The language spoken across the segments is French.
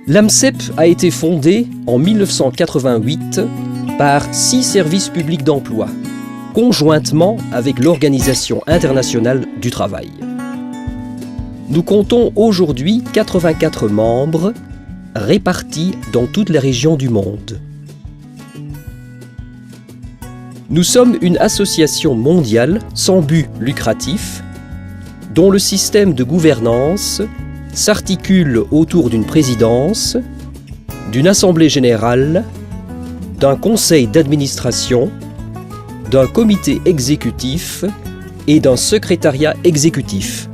L'AMCEP a été fondée en 1988 par 6 services publics d'emploi, conjointement avec l'Organisation internationale du travail. Nous comptons aujourd'hui 84 membres répartis dans toutes les régions du monde. Nous sommes une association mondiale sans but lucratif dont le système de gouvernance s'articule autour d'une présidence, d'une assemblée générale, d'un conseil d'administration, d'un comité exécutif et d'un secrétariat exécutif.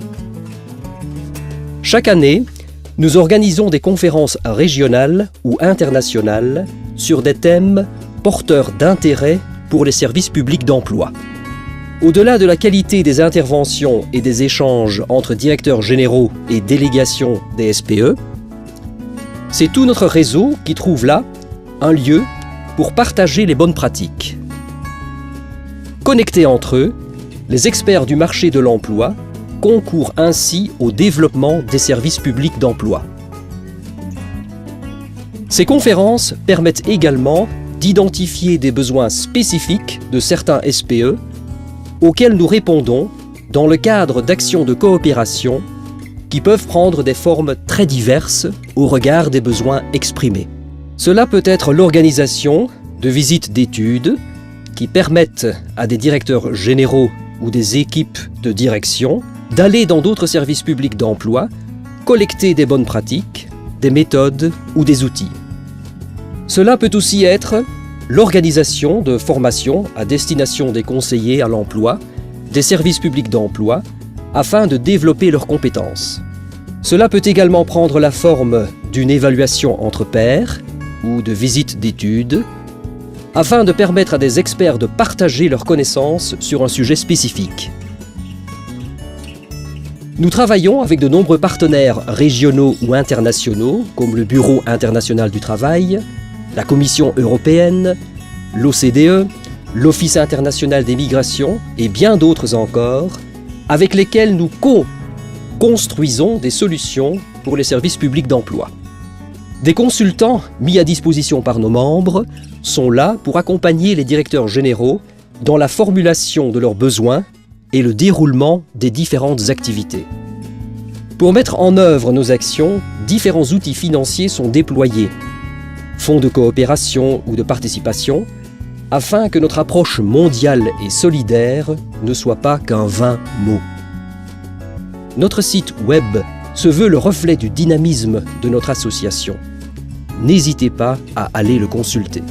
Chaque année, nous organisons des conférences régionales ou internationales sur des thèmes porteurs d'intérêt pour les services publics d'emploi. Au-delà de la qualité des interventions et des échanges entre directeurs généraux et délégations des SPE, c'est tout notre réseau qui trouve là un lieu pour partager les bonnes pratiques. Connectés entre eux, les experts du marché de l'emploi concourent ainsi au développement des services publics d'emploi. Ces conférences permettent également d'identifier des besoins spécifiques de certains SPE auxquels nous répondons dans le cadre d'actions de coopération qui peuvent prendre des formes très diverses au regard des besoins exprimés. Cela peut être l'organisation de visites d'études qui permettent à des directeurs généraux ou des équipes de direction d'aller dans d'autres services publics d'emploi, collecter des bonnes pratiques, des méthodes ou des outils. Cela peut aussi être l'organisation de formations à destination des conseillers à l'emploi, des services publics d'emploi, afin de développer leurs compétences. Cela peut également prendre la forme d'une évaluation entre pairs ou de visites d'études, afin de permettre à des experts de partager leurs connaissances sur un sujet spécifique. Nous travaillons avec de nombreux partenaires régionaux ou internationaux, comme le Bureau international du travail, la Commission européenne, l'OCDE, l'Office international des migrations et bien d'autres encore, avec lesquels nous co-construisons des solutions pour les services publics d'emploi. Des consultants mis à disposition par nos membres sont là pour accompagner les directeurs généraux dans la formulation de leurs besoins et le déroulement des différentes activités. Pour mettre en œuvre nos actions, différents outils financiers sont déployés, fonds de coopération ou de participation, afin que notre approche mondiale et solidaire ne soit pas qu'un vain mot. Notre site web se veut le reflet du dynamisme de notre association. N'hésitez pas à aller le consulter.